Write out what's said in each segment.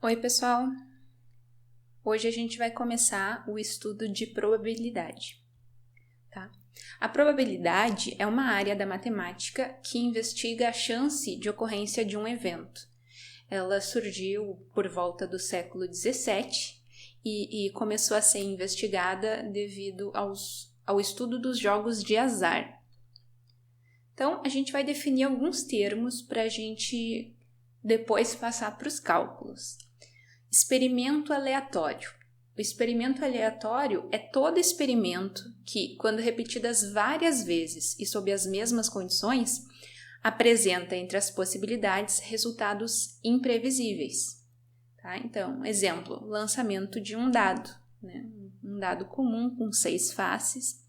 Oi, pessoal! Hoje a gente vai começar o estudo de probabilidade, tá? A probabilidade é uma área da matemática que investiga a chance de ocorrência de um evento. Ela surgiu por volta do século XVII e começou a ser investigada devido ao estudo dos jogos de azar. Então, a gente vai definir alguns termos para a gente depois passar para os cálculos. Experimento aleatório. O experimento aleatório é todo experimento que, quando repetidas várias vezes e sob as mesmas condições, apresenta entre as possibilidades resultados imprevisíveis. Tá? Então, exemplo, lançamento de um dado, né? Um dado comum com 6 faces.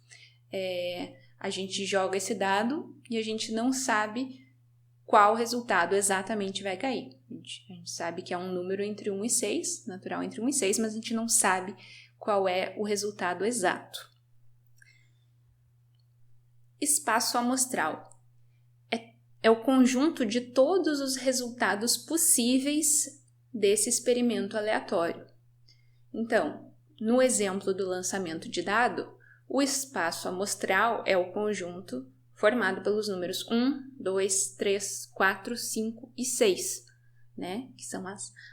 A gente joga esse dado e a gente não sabe qual resultado exatamente vai cair. A gente sabe que é um número entre 1 e 6, natural entre 1 e 6, mas a gente não sabe qual é o resultado exato. Espaço amostral é o conjunto de todos os resultados possíveis desse experimento aleatório. Então, no exemplo do lançamento de dado, o espaço amostral é o conjunto formado pelos números 1, 2, 3, 4, 5 e 6, né? Que são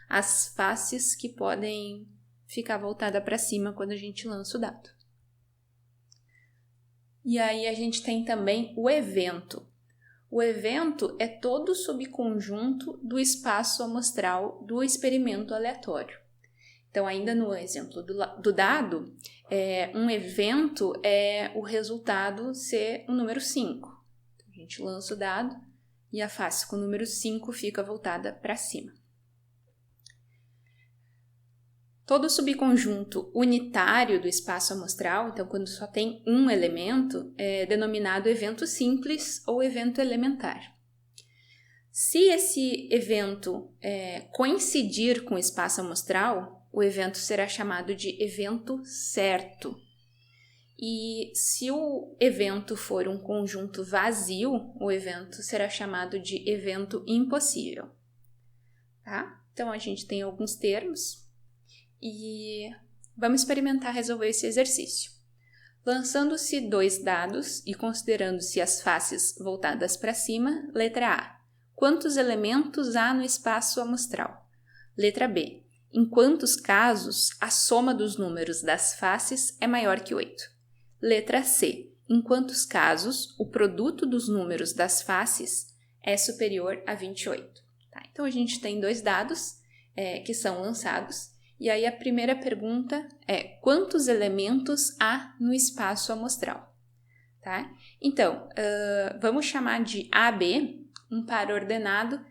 as faces que podem ficar voltadas para cima quando a gente lança o dado. E aí a gente tem também o evento. O evento é todo o subconjunto do espaço amostral do experimento aleatório. Então, ainda no exemplo do dado, um evento é o resultado ser o número 5. A gente lança o dado e a face com o número 5 fica voltada para cima. Todo subconjunto unitário do espaço amostral, então quando só tem um elemento, é denominado evento simples ou evento elementar. Se esse evento coincidir com o espaço amostral, o evento será chamado de evento certo. E se o evento for um conjunto vazio, o evento será chamado de evento impossível. Tá? Então, a gente tem alguns termos e vamos experimentar resolver esse exercício. Lançando-se 2 dados e considerando-se as faces voltadas para cima, letra A. Quantos elementos há no espaço amostral? Letra B. Em quantos casos a soma dos números das faces é maior que 8? Letra C. Em quantos casos o produto dos números das faces é superior a 28? Tá? Então, a gente tem 2 dados que são lançados. E aí, a primeira pergunta é: quantos elementos há no espaço amostral? Tá? Então, vamos chamar de AB um par ordenado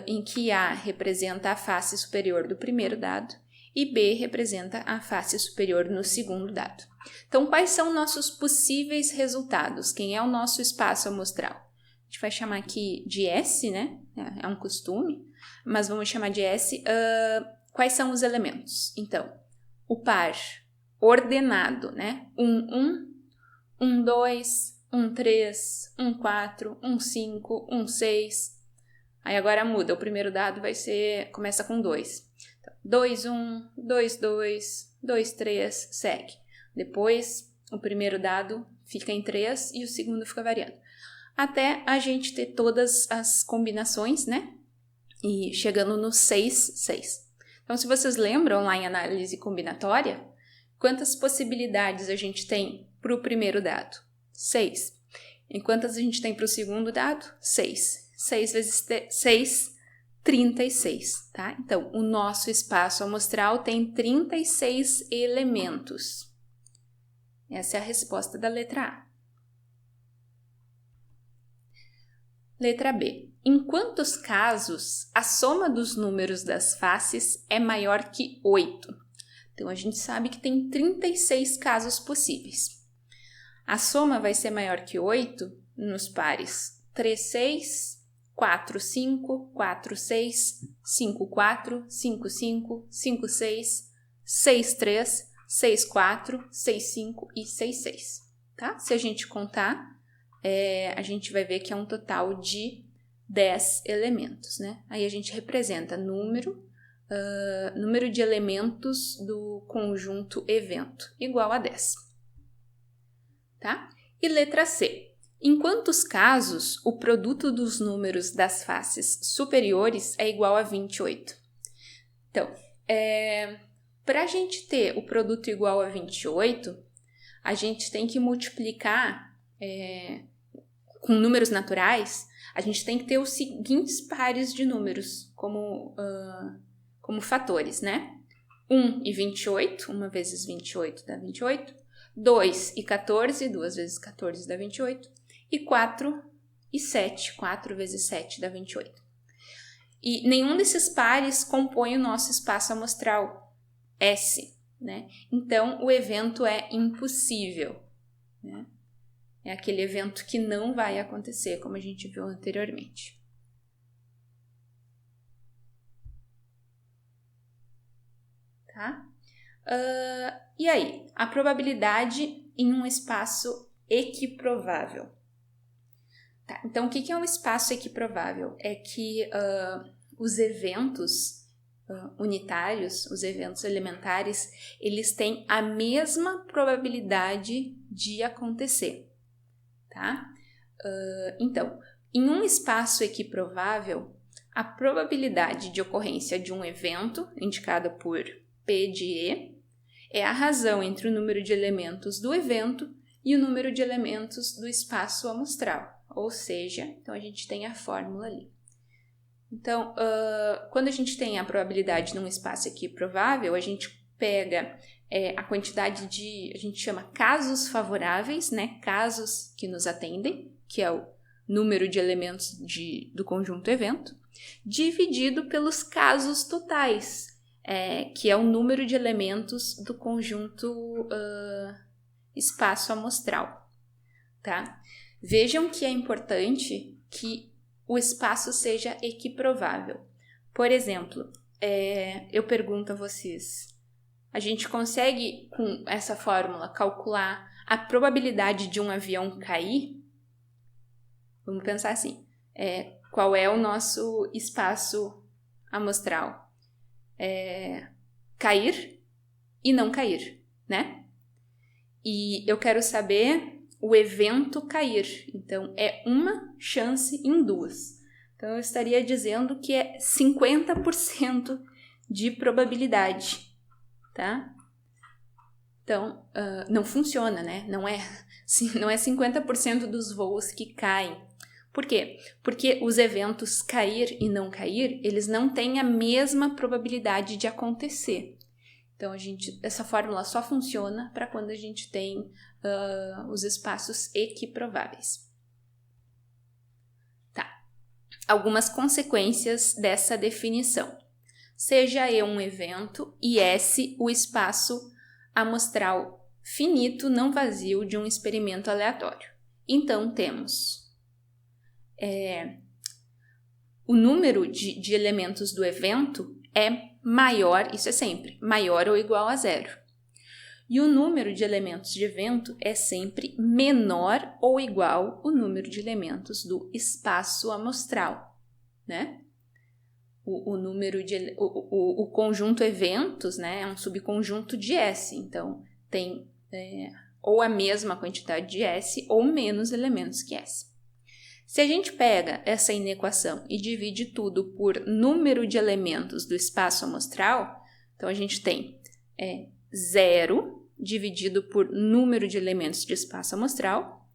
em que A representa a face superior do primeiro dado e B representa a face superior no segundo dado. Então, quais são nossos possíveis resultados? Quem é o nosso espaço amostral? A gente vai chamar aqui de S, né? É um costume, mas vamos chamar de S. Quais são os elementos? Então, o par ordenado, né? 1, 1, 2, 1, 3, 1, 4, 1, 5, 1, 6... Aí agora muda, o primeiro dado começa com 2. Então, 2, 1, 2, 2, 2, 3, segue. Depois, o primeiro dado fica em 3 e o segundo fica variando. Até a gente ter todas as combinações, né? E chegando no 6, 6. Então, se vocês lembram lá em análise combinatória, quantas possibilidades a gente tem para o primeiro dado? 6. E quantas a gente tem para o segundo dado? 6. 6 vezes 6, 36, tá? Então, o nosso espaço amostral tem 36 elementos. Essa é a resposta da letra A. Letra B. Em quantos casos a soma dos números das faces é maior que 8? Então, a gente sabe que tem 36 casos possíveis. A soma vai ser maior que 8 nos pares 3, 6... 4, 5, 4, 6, 5, 4, 5, 5, 5, 6, 6, 3, 6, 4, 6, 5 e 6, 6. Tá? Se a gente contar, a gente vai ver que é um total de 10 elementos, né? Aí a gente representa número número de elementos do conjunto evento, igual a 10. Tá? E letra C. Em quantos casos o produto dos números das faces superiores é igual a 28? Então, para a gente ter o produto igual a 28, a gente tem que multiplicar com números naturais, a gente tem que ter os seguintes pares de números como fatores, né? 1 e 28, 1 vezes 28 dá 28. 2 e 14, 2 vezes 14 dá 28. E 4 e 7, 4 vezes 7 dá 28. E nenhum desses pares compõe o nosso espaço amostral S, né? Então, o evento é impossível, né? É aquele evento que não vai acontecer, como a gente viu anteriormente. Tá? E aí, a probabilidade em um espaço equiprovável. Tá, então, o que é um espaço equiprovável? É que os eventos unitários, os eventos elementares, eles têm a mesma probabilidade de acontecer. Tá? Então, em um espaço equiprovável, a probabilidade de ocorrência de um evento, indicada por P de E, é a razão entre o número de elementos do evento e o número de elementos do espaço amostral. Ou seja, então a gente tem a fórmula ali. Então, quando a gente tem a probabilidade num espaço equiprovável, a gente pega a quantidade a gente chama casos favoráveis, né? Casos que nos atendem, que é o número de elementos do conjunto evento, dividido pelos casos totais, que é o número de elementos do conjunto espaço amostral. Tá? Vejam que é importante que o espaço seja equiprovável. Por exemplo, eu pergunto a vocês, a gente consegue, com essa fórmula, calcular a probabilidade de um avião cair? Vamos pensar assim, qual é o nosso espaço amostral? Cair e não cair, né? E eu quero saber o evento cair. Então, é uma chance em duas. Então, eu estaria dizendo que é 50% de probabilidade, tá? Então, não funciona, né? Não é 50% dos voos que caem. Por quê? Porque os eventos cair e não cair, eles não têm a mesma probabilidade de acontecer. Então, essa fórmula só funciona para quando a gente tem os espaços equiprováveis. Tá. Algumas consequências dessa definição. Seja E um evento e S o espaço amostral finito não vazio de um experimento aleatório. Então, temos o número de elementos do evento é maior, isso é sempre, maior ou igual a 0. E o número de elementos de evento é sempre menor ou igual ao número de elementos do espaço amostral, né? O conjunto eventos, né, é um subconjunto de S, então tem ou a mesma quantidade de S ou menos elementos que S. Se a gente pega essa inequação e divide tudo por número de elementos do espaço amostral, então a gente tem 0 dividido por número de elementos de espaço amostral,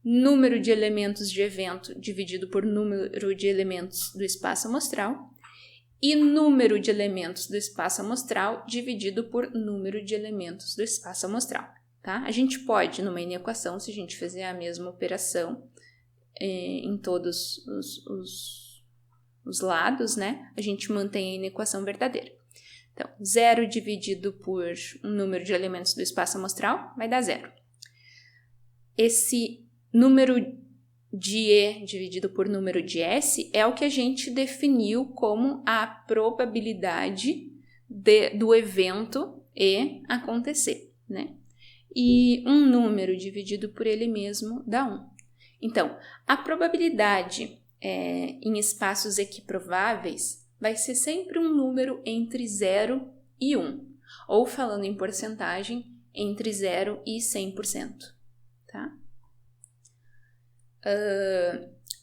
número de elementos de evento dividido por número de elementos do espaço amostral e número de elementos do espaço amostral dividido por número de elementos do espaço amostral. Tá? A gente pode, numa inequação, se a gente fizer a mesma operação em todos os lados, né? A gente mantém a inequação verdadeira. Então, 0 dividido por um número de elementos do espaço amostral vai dar 0. Esse número de E dividido por número de S é o que a gente definiu como a probabilidade do evento E acontecer, né? E um número dividido por ele mesmo dá 1. Então, a probabilidade em espaços equiprováveis vai ser sempre um número entre 0 e 1, ou falando em porcentagem, entre 0 e 100%, tá?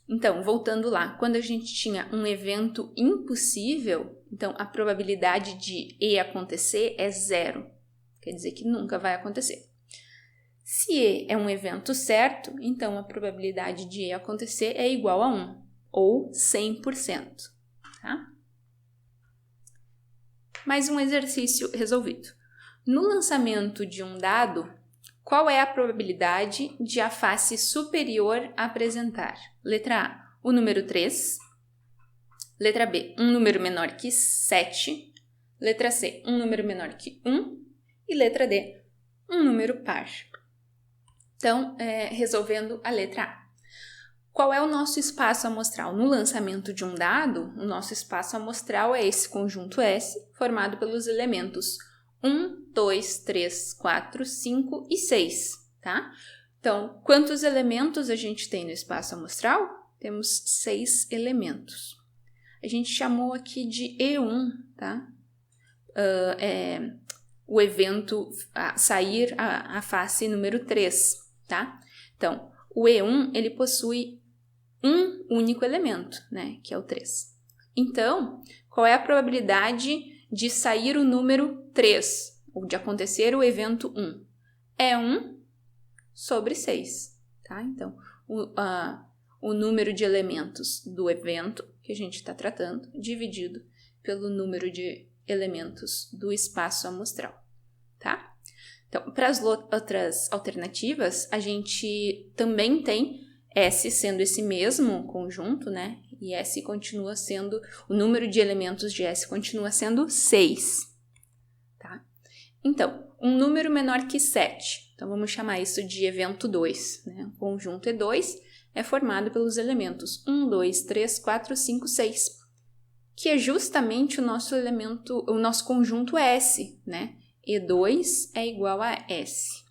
Então, voltando lá, quando a gente tinha um evento impossível, então a probabilidade de E acontecer é 0, quer dizer que nunca vai acontecer. Se E é um evento certo, então a probabilidade de E acontecer é igual a 1, ou 100%, tá? Mais um exercício resolvido. No lançamento de um dado, qual é a probabilidade de a face superior apresentar? Letra A, o número 3. Letra B, um número menor que 7. Letra C, um número menor que 1. E letra D, um número par. Então, resolvendo a letra A. Qual é o nosso espaço amostral? No lançamento de um dado, o nosso espaço amostral é esse conjunto S, formado pelos elementos 1, 2, 3, 4, 5 e 6, tá? Então, quantos elementos a gente tem no espaço amostral? Temos 6 elementos. A gente chamou aqui de E1, tá? O evento sair a face número 3, tá? Então, o E1, ele possui um único elemento, né? Que é o 3. Então, qual é a probabilidade de sair o número 3, ou de acontecer o evento 1? É 1 sobre 6, tá? Então, o número de elementos do evento que a gente está tratando, dividido pelo número de elementos do espaço amostral, tá? Então, para as outras alternativas, a gente também tem S sendo esse mesmo conjunto, né? E S continua sendo, o número de elementos de S continua sendo 6, tá? Então, um número menor que 7, então vamos chamar isso de evento 2, né? O conjunto E2 é formado pelos elementos 1, 2, 3, 4, 5, 6, que é justamente o nosso conjunto S, né? E2 é igual a S.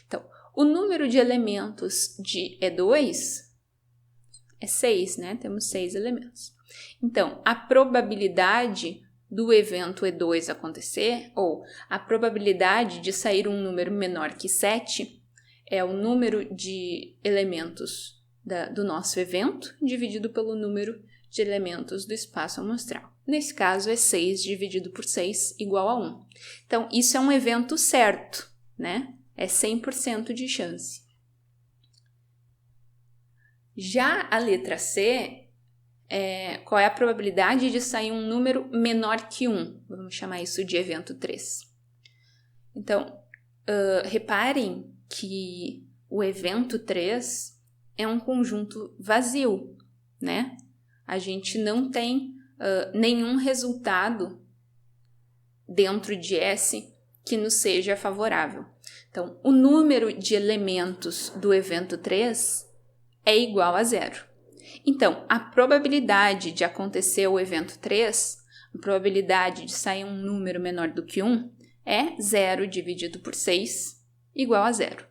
Então, o número de elementos de E2 é 6, né? Temos 6 elementos. Então, a probabilidade do evento E2 acontecer, ou a probabilidade de sair um número menor que 7, é o número de elementos do nosso evento dividido pelo número de elementos do espaço amostral. Nesse caso, é 6 dividido por 6 igual a 1. Então, isso é um evento certo, né? É 100% de chance. Já a letra C, qual é a probabilidade de sair um número menor que 1? Vamos chamar isso de evento 3. Então, reparem que o evento 3 é um conjunto vazio, né? A gente não tem nenhum resultado dentro de S que nos seja favorável. Então, o número de elementos do evento 3 é igual a 0. Então, a probabilidade de acontecer o evento 3, a probabilidade de sair um número menor do que 1, é 0 dividido por 6 igual a 0.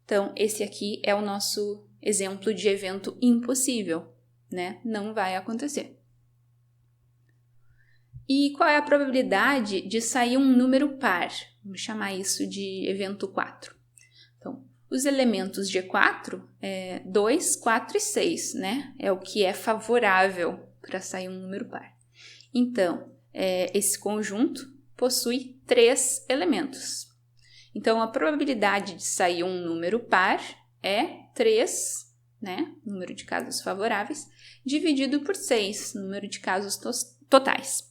Então, esse aqui é o nosso exemplo de evento impossível, né? Não vai acontecer. E qual é a probabilidade de sair um número par? Vamos chamar isso de evento 4. Então, os elementos de E4 é 2, 4 e 6, né? É o que é favorável para sair um número par. Então, esse conjunto possui 3 elementos. Então, a probabilidade de sair um número par é 3, né? Número de casos favoráveis, dividido por 6, número de casos totais.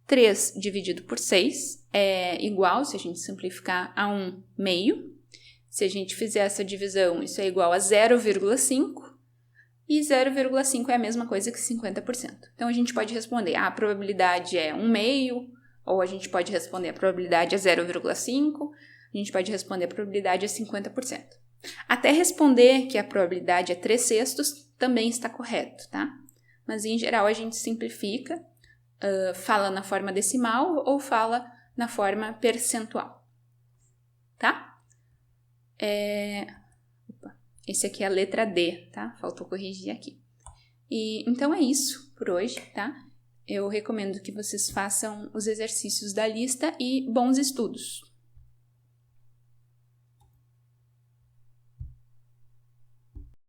3 dividido por 6 é igual, se a gente simplificar, a 1 meio. Se a gente fizer essa divisão, isso é igual a 0,5. E 0,5 é a mesma coisa que 50%. Então, a gente pode responder, a probabilidade é 1 meio, ou a gente pode responder, a probabilidade é 0,5, a gente pode responder, a probabilidade é 50%. Até responder que a probabilidade é 3/6 também está correto, tá? Mas, em geral, a gente simplifica, fala na forma decimal ou fala na forma percentual, tá? Esse aqui é a letra D, tá? Faltou corrigir aqui. E então é isso por hoje, tá? eu recomendo que vocês façam os exercícios da lista e bons estudos!